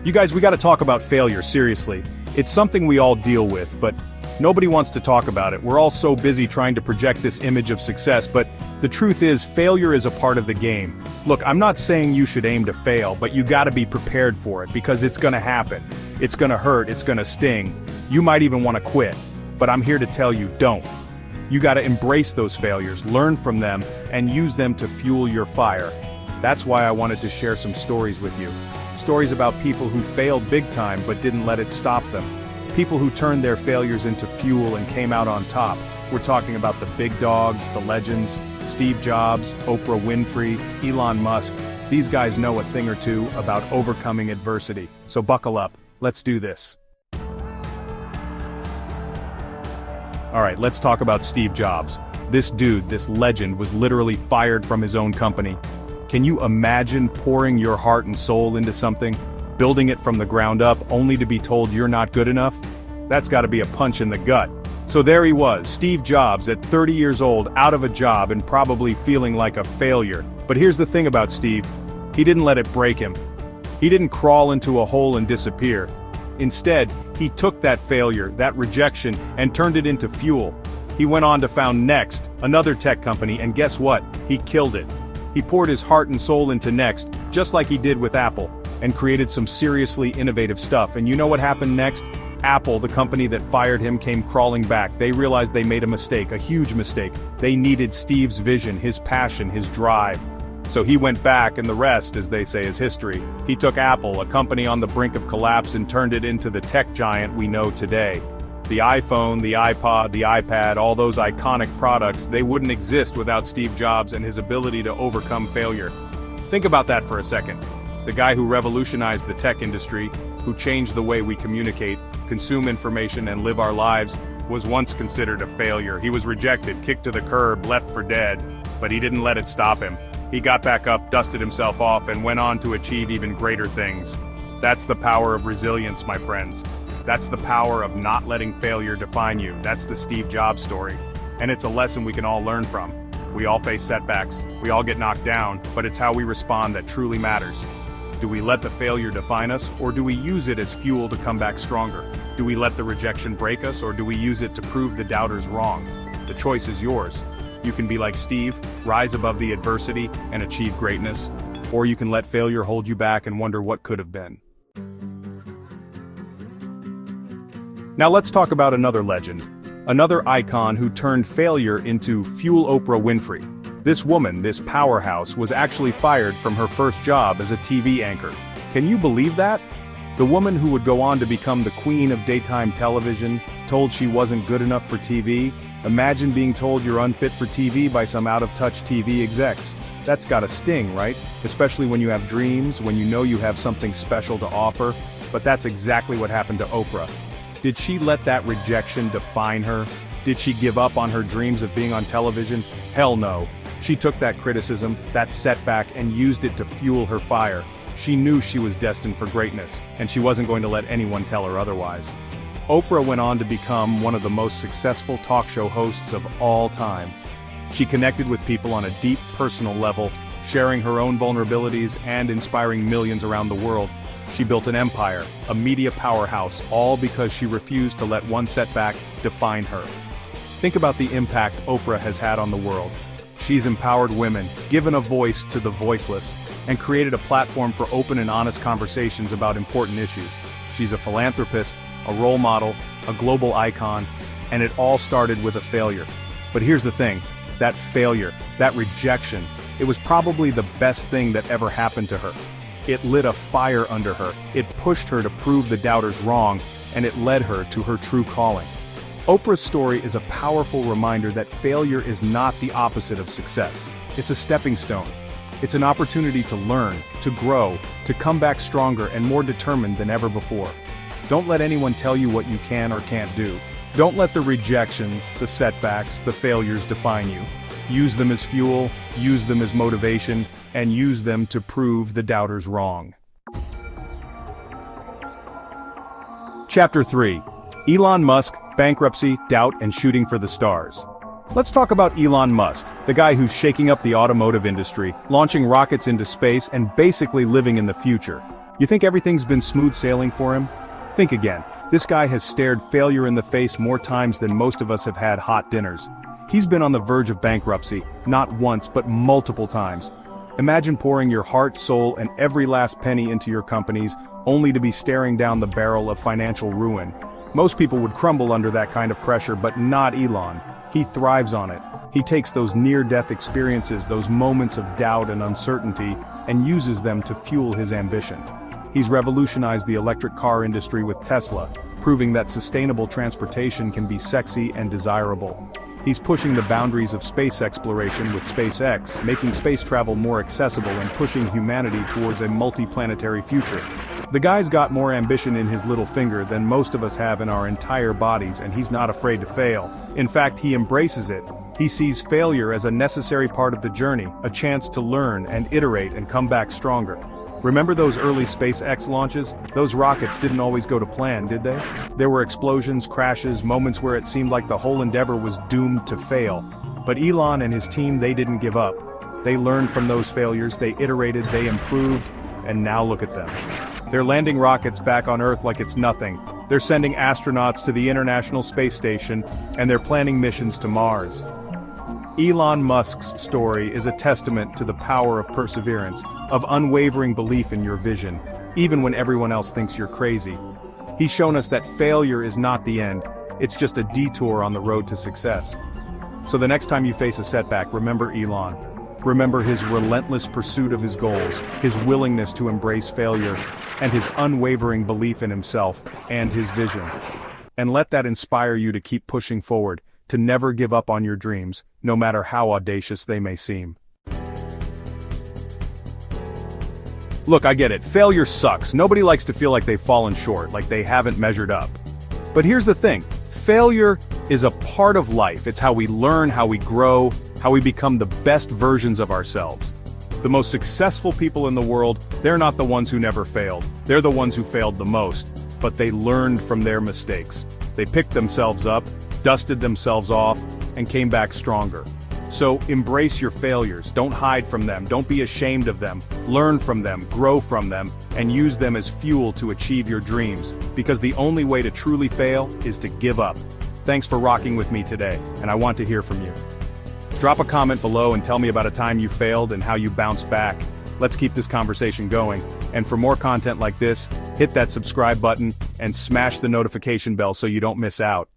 You guys, we gotta talk about failure, seriously. It's something we all deal with, but nobody wants to talk about it. We're all so busy trying to project this image of success, but the truth is, failure is a part of the game. Look, I'm not saying you should aim to fail, but you gotta be prepared for it, because it's gonna happen. It's gonna hurt, it's gonna sting. You might even wanna quit. But I'm here to tell you, don't. You gotta embrace those failures, learn from them, and use them to fuel your fire. That's why I wanted to share some stories with you. Stories about people who failed big time but didn't let it stop them. People who turned their failures into fuel and came out on top. We're talking about the big dogs, the legends, Steve Jobs, Oprah Winfrey, Elon Musk. These guys know a thing or two about overcoming adversity. So buckle up, let's do this. Alright, let's talk about Steve Jobs. This dude, this legend, was literally fired from his own company. Can you imagine pouring your heart and soul into something, building it from the ground up, only to be told you're not good enough? That's gotta be a punch in the gut. So there he was, Steve Jobs, at 30 years old, out of a job and probably feeling like a failure. But here's the thing about Steve, he didn't let it break him. He didn't crawl into a hole and disappear. Instead, he took that failure, that rejection, and turned it into fuel. He went on to found Next, another tech company, and guess what? He killed it. He poured his heart and soul into Next, just like he did with Apple, and created some seriously innovative stuff. And you know what happened next? Apple, the company that fired him, came crawling back. They realized they made a mistake, a huge mistake. They needed Steve's vision, his passion, his drive. So he went back, and the rest, as they say, is history. He took Apple, a company on the brink of collapse, and turned it into the tech giant we know today. The iPhone, the iPod, the iPad, all those iconic products, they wouldn't exist without Steve Jobs and his ability to overcome failure. Think about that for a second. The guy who revolutionized the tech industry, who changed the way we communicate, consume information, and live our lives, was once considered a failure. He was rejected, kicked to the curb, left for dead, but he didn't let it stop him. He got back up, dusted himself off, and went on to achieve even greater things. That's the power of resilience, my friends. That's the power of not letting failure define you. That's the Steve Jobs story. And it's a lesson we can all learn from. We all face setbacks, we all get knocked down, but it's how we respond that truly matters. Do we let the failure define us, or do we use it as fuel to come back stronger? Do we let the rejection break us, or do we use it to prove the doubters wrong? The choice is yours. You can be like Steve, rise above the adversity, and achieve greatness. Or you can let failure hold you back and wonder what could have been. Now let's talk about another legend. Another icon who turned failure into fuel. Oprah Winfrey. This woman, this powerhouse, was actually fired from her first job as a TV anchor. Can you believe that? The woman who would go on to become the queen of daytime television, told she wasn't good enough for TV. Imagine being told you're unfit for TV by some out-of-touch TV execs. That's gotta sting, right? Especially when you have dreams, when you know you have something special to offer. But that's exactly what happened to Oprah. Did she let that rejection define her? Did she give up on her dreams of being on television? Hell no. She took that criticism, that setback, and used it to fuel her fire. She knew she was destined for greatness, and she wasn't going to let anyone tell her otherwise. Oprah went on to become one of the most successful talk show hosts of all time. She connected with people on a deep personal level, sharing her own vulnerabilities and inspiring millions around the world. She built an empire, a media powerhouse, all because she refused to let one setback define her. Think about the impact Oprah has had on the world. She's empowered women, given a voice to the voiceless, and created a platform for open and honest conversations about important issues. She's a philanthropist, a role model, a global icon, and it all started with a failure. But here's the thing, that failure, that rejection, it was probably the best thing that ever happened to her. It lit a fire under her, it pushed her to prove the doubters wrong, and it led her to her true calling. Oprah's story is a powerful reminder that failure is not the opposite of success. It's a stepping stone. It's an opportunity to learn, to grow, to come back stronger and more determined than ever before. Don't let anyone tell you what you can or can't do. Don't let the rejections, the setbacks, the failures define you. Use them as fuel, use them as motivation, and use them to prove the doubters wrong. Chapter 3. Elon Musk, Bankruptcy, Doubt, and Shooting for the Stars. Let's talk about Elon Musk, the guy who's shaking up the automotive industry, launching rockets into space, and basically living in the future. You think everything's been smooth sailing for him? Think again. This guy has stared failure in the face more times than most of us have had hot dinners. He's been on the verge of bankruptcy, not once but multiple times. Imagine pouring your heart, soul, and every last penny into your companies, only to be staring down the barrel of financial ruin. Most people would crumble under that kind of pressure, but not Elon. He thrives on it. He takes those near-death experiences, those moments of doubt and uncertainty, and uses them to fuel his ambition. He's revolutionized the electric car industry with Tesla, proving that sustainable transportation can be sexy and desirable. He's pushing the boundaries of space exploration with SpaceX, making space travel more accessible and pushing humanity towards a multi-planetary future. The guy's got more ambition in his little finger than most of us have in our entire bodies, and he's not afraid to fail. In fact, he embraces it. He sees failure as a necessary part of the journey, a chance to learn and iterate and come back stronger. Remember those early SpaceX launches? Those rockets didn't always go to plan, did they? There were explosions, crashes, moments where it seemed like the whole endeavor was doomed to fail. But Elon and his team, they didn't give up. They learned from those failures, they iterated, they improved, and now look at them. They're landing rockets back on Earth like it's nothing. They're sending astronauts to the International Space Station, and they're planning missions to Mars. Elon Musk's story is a testament to the power of perseverance, of unwavering belief in your vision, even when everyone else thinks you're crazy. He's shown us that failure is not the end, it's just a detour on the road to success. So the next time you face a setback, remember Elon. Remember his relentless pursuit of his goals, his willingness to embrace failure, and his unwavering belief in himself and his vision. And let that inspire you to keep pushing forward, to never give up on your dreams, no matter how audacious they may seem. Look, I get it, failure sucks. Nobody likes to feel like they've fallen short, like they haven't measured up. But here's the thing, failure is a part of life. It's how we learn, how we grow, how we become the best versions of ourselves. The most successful people in the world, they're not the ones who never failed. They're the ones who failed the most, but they learned from their mistakes. They picked themselves up, dusted themselves off, and came back stronger. So embrace your failures, don't hide from them, don't be ashamed of them, learn from them, grow from them, and use them as fuel to achieve your dreams, because the only way to truly fail is to give up. Thanks for rocking with me today, and I want to hear from you. Drop a comment below and tell me about a time you failed and how you bounced back. Let's keep this conversation going, and for more content like this, hit that subscribe button and smash the notification bell so you don't miss out.